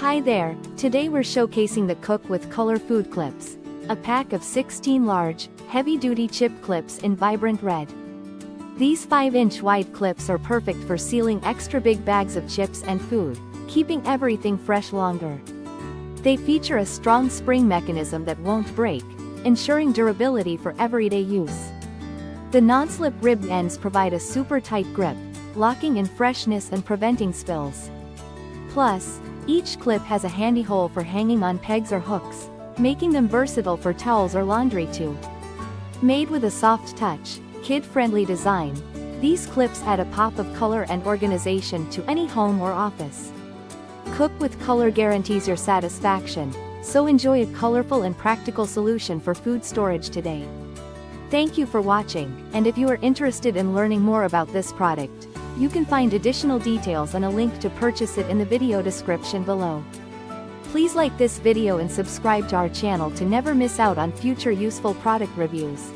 Hi there, today we're showcasing the Cook with Color food clips. A pack of 16 large, heavy-duty chip clips in vibrant red. These 5-inch wide clips are perfect for sealing extra big bags of chips and food, keeping everything fresh longer. They feature a strong spring mechanism that won't break, ensuring durability for everyday use. The non-slip ribbed ends provide a super tight grip, locking in freshness and preventing spills. Plus, each clip has a handy hole for hanging on pegs or hooks, making them versatile for towels or laundry too. Made with a soft touch, kid-friendly design, these clips add a pop of color and organization to any home or office. Cook with Color guarantees your satisfaction, so enjoy a colorful and practical solution for food storage today. Thank you for watching, and if you are interested in learning more about this product, you can find additional details and a link to purchase it in the video description below. Please like this video and subscribe to our channel to never miss out on future useful product reviews.